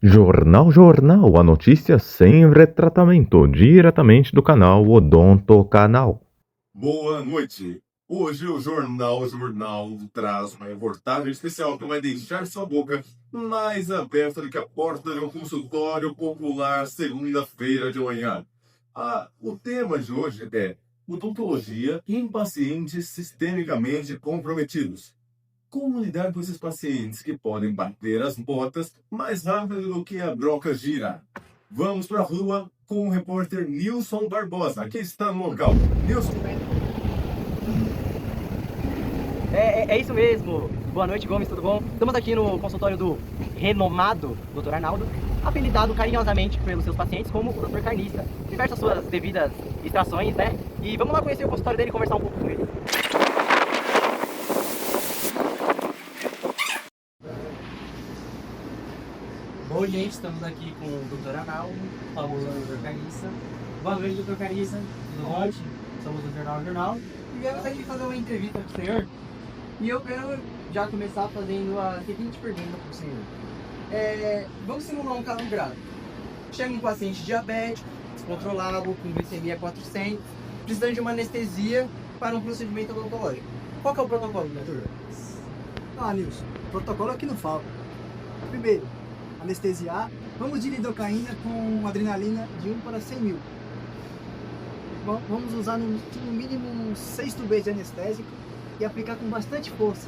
Jornal, a notícia sem retratamento, diretamente do canal Odonto Canal. Boa noite. Hoje o Jornal traz uma reportagem especial que vai deixar sua boca mais aberta do que a porta de um consultório popular segunda-feira de manhã. O tema de hoje é odontologia em pacientes sistemicamente comprometidos. Como lidar com esses pacientes que podem bater as botas mais rápido do que a broca gira? Vamos para a rua com o repórter Nilson Barbosa, que está no local. Nilson. É isso mesmo. Boa noite, Gomes, tudo bom? Estamos aqui no consultório do renomado Dr. Arnaldo, apelidado carinhosamente pelos seus pacientes como o Dr. Carniça. Diversas suas devidas extrações, né? E vamos lá conhecer o consultório dele e conversar um pouco com ele. Bom, gente, estamos aqui com o Dr. Arnaldo, famoso Dr. Carniça. Boa noite, Dr. Carniça. Tudo bom? Somos do Jornal. E viemos aqui fazer uma entrevista para o senhor. E eu quero já começar fazendo a seguinte pergunta para o senhor. Vamos simular um caso grave. Chega um paciente diabético, descontrolado, com glicemia 400, precisando de uma anestesia para um procedimento odontológico. Qual que é o protocolo, doutor? Nilson, protocolo aqui não falta. Primeiro, anestesiar. Vamos de lidocaína com adrenalina de 1 para 100 mil. Vamos usar no mínimo 6 tubos de anestésico e aplicar com bastante força,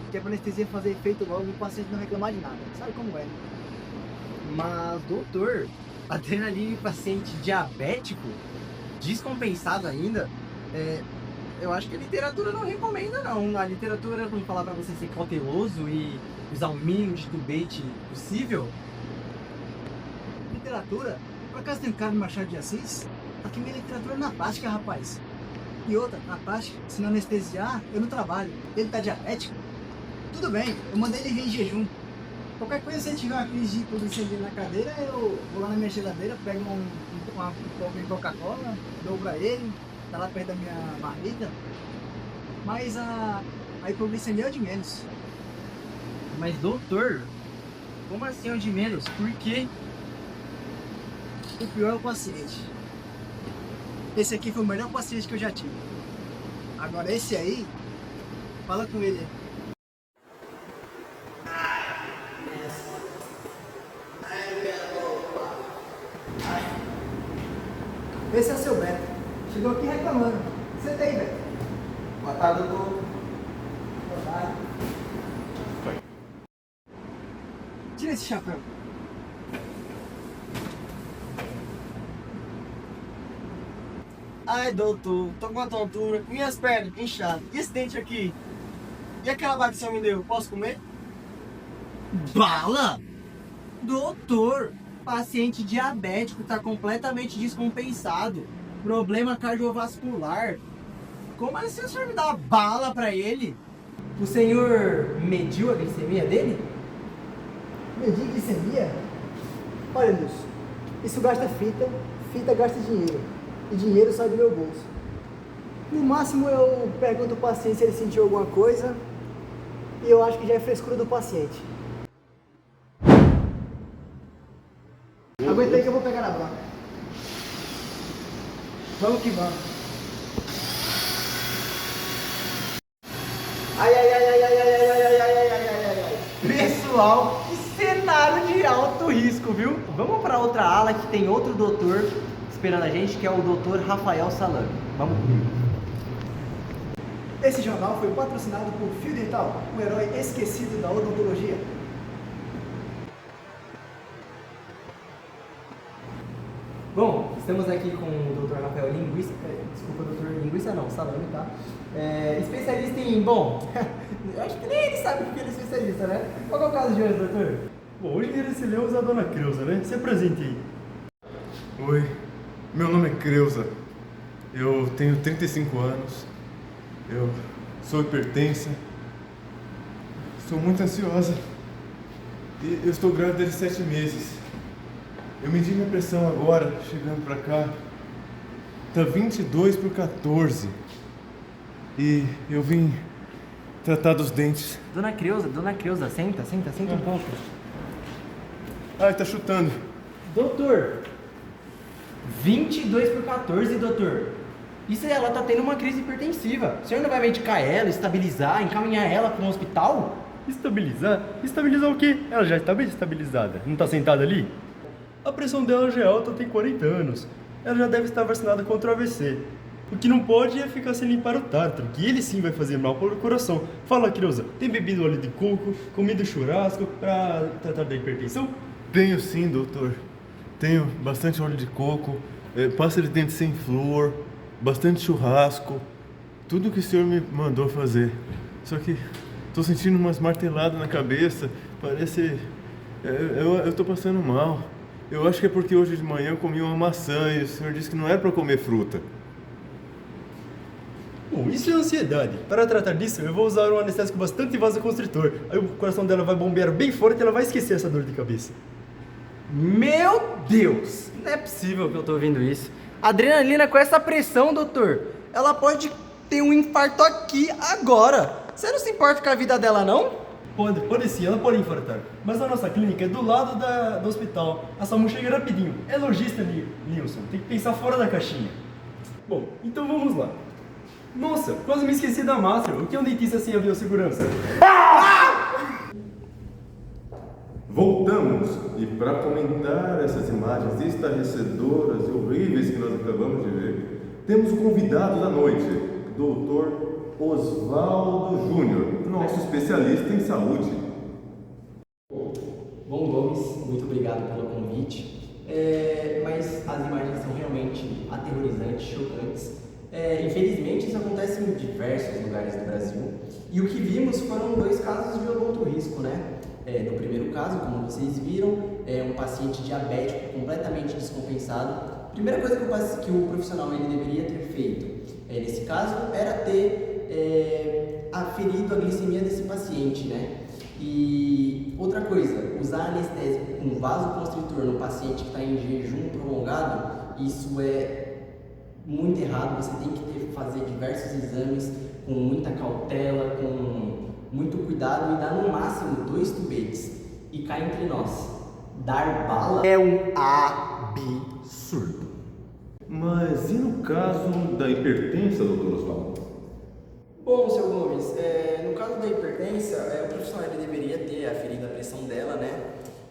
que é para a anestesia fazer efeito logo e o paciente não reclamar de nada. Sabe como é? Mas, doutor, adrenalina em paciente diabético, descompensado ainda, eu acho que a literatura não recomenda não. A literatura vai falar para você ser cauteloso e usar o mínimo de tubete possível. Literatura? Por acaso tem Carlos Machado de Assis? Aqui minha literatura é na prática, rapaz. E outra, na prática, se não anestesiar, eu não trabalho. Ele tá diabético? Tudo bem, eu mandei ele vir em jejum. Qualquer coisa, se ele tiver uma crise de hipoglicemia na cadeira, eu vou lá na minha geladeira, pego um pouco de Coca-Cola, dou pra ele, tá lá perto da minha barriga. Mas a hipoglicemia é o de menos. Mas, doutor, como assim é o de menos? Por quê? O pior é o paciente. Esse aqui foi o melhor paciente que eu já tive. Agora esse aí, fala com ele. Esse é o seu Beto. Chegou aqui reclamando. Senta aí, Beto. Boa tarde, doutor. Boa tarde. Tira esse chapéu. Ai, doutor, tô com uma tontura, minhas pernas inchadas, e esse dente aqui? E aquela bala que o senhor me deu, posso comer? Bala? Doutor, paciente diabético tá completamente descompensado. Problema cardiovascular. Como assim o senhor me dá uma bala pra ele? O senhor mediu a glicemia dele? Medir glicemia? Olha, Nilson, isso gasta fita, fita gasta dinheiro. E dinheiro sai do meu bolso. No máximo eu pergunto ao paciente se ele sentiu alguma coisa e eu acho que já é frescura do paciente. Aguenta aí que eu vou pegar na banca. Vamos que vamos. Ai, ai, ai, ai, ai, ai, ai, ai, ai, ai, ai, ai, ai. Pessoal, que cenário de alto risco, viu? Vamos para outra ala que tem outro doutor esperando a gente, que é o Dr. Rafael Salame. Vamos comigo. Esse jornal foi patrocinado por Fio Dental, o herói esquecido da odontologia. Bom, estamos aqui com o Dr. Rafael Linguista, desculpa, Dr. Linguista não, Salame, tá? Especialista em, bom, eu acho que nem ele sabe o que ele é especialista, né? Qual é o caso de hoje, doutor? Bom, hoje recebemos a dona Creuza, né? Se apresente aí. Oi, meu nome é Creuza. Eu tenho 35 anos. Eu sou hipertensa. Sou muito ansiosa. E eu estou grávida de 7 meses. Eu medi minha pressão agora, chegando pra cá. Tá 22/14. E eu vim tratar dos dentes. Dona Creuza, senta um pouco. Ai, tá chutando. Doutor, 22 por 14, doutor. Isso ela tá tendo uma crise hipertensiva. O senhor não vai medicar ela, estabilizar, encaminhar ela para um hospital? Estabilizar? Estabilizar o quê? Ela já está bem estabilizada. Não está sentada ali? A pressão dela já é alta, tem 40 anos. Ela já deve estar vacinada contra o AVC. O que não pode é ficar sem limpar o tártaro, que ele sim vai fazer mal para o coração. Fala, Creuza, tem bebido óleo de coco, comido churrasco para tratar da hipertensão? Tenho sim, doutor. Tenho bastante óleo de coco, pasta de dente sem flúor, bastante churrasco. Tudo que o senhor me mandou fazer. Só que tô sentindo umas marteladas na cabeça. Parece... Eu tô passando mal. Eu acho que é porque hoje de manhã eu comi uma maçã e o senhor disse que não era para comer fruta. Bom, isso é ansiedade. Para tratar disso, eu vou usar um anestésico bastante vasoconstritor. Aí o coração dela vai bombear bem forte e ela vai esquecer essa dor de cabeça. Meu Deus! Não é possível que eu tô ouvindo isso. Adrenalina com essa pressão, doutor. Ela pode ter um infarto aqui agora. Você não se importa com a vida dela, não? Pode sim, ela pode infartar. Mas a nossa clínica é do lado do hospital. A SAMU chega rapidinho. É logista, Nilson. Tem que pensar fora da caixinha. Bom, então vamos lá. Nossa, quase me esqueci da máscara. O que é um dentista sem a biossegurança? Voltamos e para comentar essas imagens estarrecedoras e horríveis que nós acabamos de ver, temos o convidado da noite, Dr. Oswaldo Júnior, nosso especialista em saúde. Bom, Gomes, muito obrigado pelo convite. Mas as imagens são realmente aterrorizantes, chocantes. Infelizmente, isso acontece em diversos lugares do Brasil. E o que vimos foram 2 casos de alto risco, né? No primeiro caso, como vocês viram, é um paciente diabético completamente descompensado. A primeira coisa que o profissional ele deveria ter feito, nesse caso, era ter aferido a glicemia desse paciente, né? E outra coisa, usar anestésico com vasoconstritor no paciente que está em jejum prolongado, isso é muito errado. Você tem que fazer diversos exames com muita cautela, com muito cuidado e dar no máximo 2 tubetes. E cá entre nós, dar bala é um absurdo. Mas e no caso da hipertensa, doutor Oswaldo? Bom, seu Gomes, no caso da hipertensa, o profissional ele deveria ter aferido a pressão dela, né?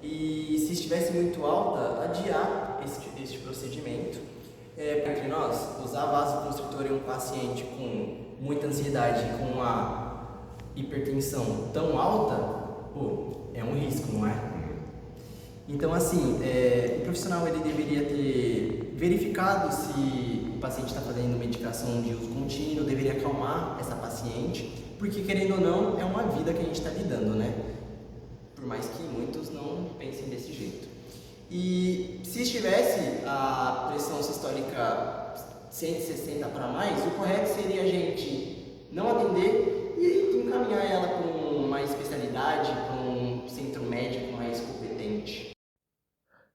E se estivesse muito alta, adiar este procedimento. Entre nós, usar vasoconstritor em um paciente com muita ansiedade, com uma hipertensão tão alta, é um risco, não é? Então, assim, o profissional ele deveria ter verificado se o paciente está fazendo medicação de uso contínuo, deveria acalmar essa paciente, porque, querendo ou não, é uma vida que a gente está lidando, né? Por mais que muitos não pensem desse jeito. E se estivesse a pressão sistólica 160 para mais, o correto seria a gente não atender e encaminhar ela para uma especialidade, para um centro médico mais competente.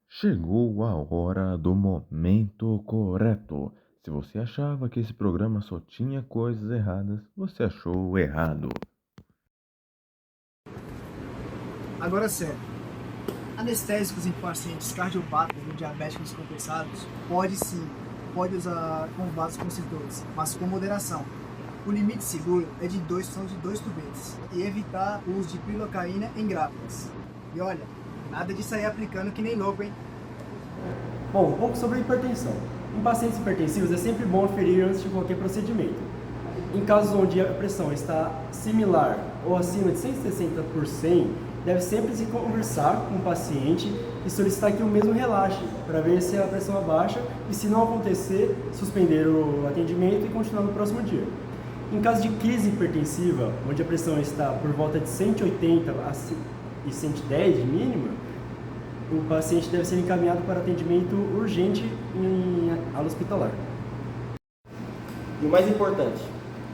Chegou a hora do momento correto. Se você achava que esse programa só tinha coisas erradas, você achou errado. Agora sério. Anestésicos em pacientes cardiopatas ou diabéticos descompensados pode usar com vasoconstritores, mas com moderação. O limite seguro é de 2 tubetes e evitar o uso de pilocaína em grávidas. E olha, nada de sair aplicando que nem louco, hein? Bom, um pouco sobre a hipertensão. Em pacientes hipertensivos é sempre bom aferir antes de qualquer procedimento. Em casos onde a pressão está similar ou acima de 160 por 100, deve sempre se conversar com o paciente e solicitar que o mesmo relaxe, para ver se a pressão abaixa e, se não acontecer, suspender o atendimento e continuar no próximo dia. Em caso de crise hipertensiva, onde a pressão está por volta de 180 e 110 de mínima, o paciente deve ser encaminhado para atendimento urgente em ala hospitalar. E o mais importante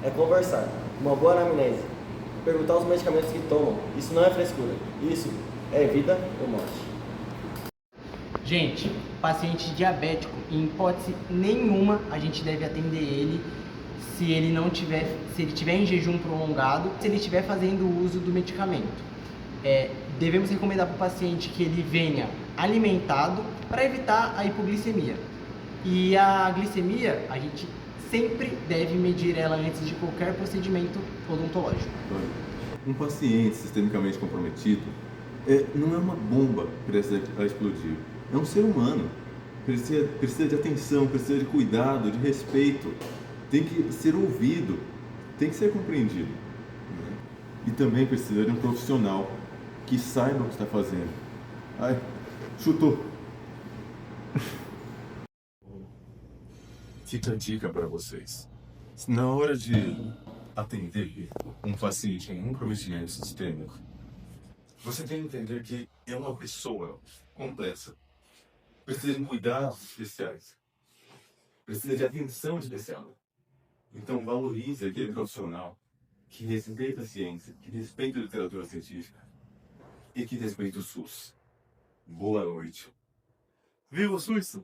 é conversar, uma boa anamnese, perguntar os medicamentos que tomam. Isso não é frescura, isso é vida ou morte. Gente, paciente diabético, em hipótese nenhuma a gente deve atender ele se ele tiver em jejum prolongado, se ele estiver fazendo uso do medicamento. Devemos recomendar para o paciente que ele venha alimentado para evitar a hipoglicemia. E a glicemia, a gente sempre deve medir ela antes de qualquer procedimento odontológico. Um paciente sistemicamente comprometido não é uma bomba prestes a explodir. É um ser humano. Precisa de atenção, precisa de cuidado, de respeito. Tem que ser ouvido, tem que ser compreendido. Né? E também precisa de um profissional que saiba o que está fazendo. Ai, chutou. Fica a dica para vocês. Na hora de atender um paciente em comprometimento sistêmico, você tem que entender que é uma pessoa complexa. Precisa de cuidados especiais. Precisa de atenção especial. Então valorize aquele profissional que respeita a ciência, que respeita a literatura científica e que respeita o SUS. Boa noite. Viva o SUS!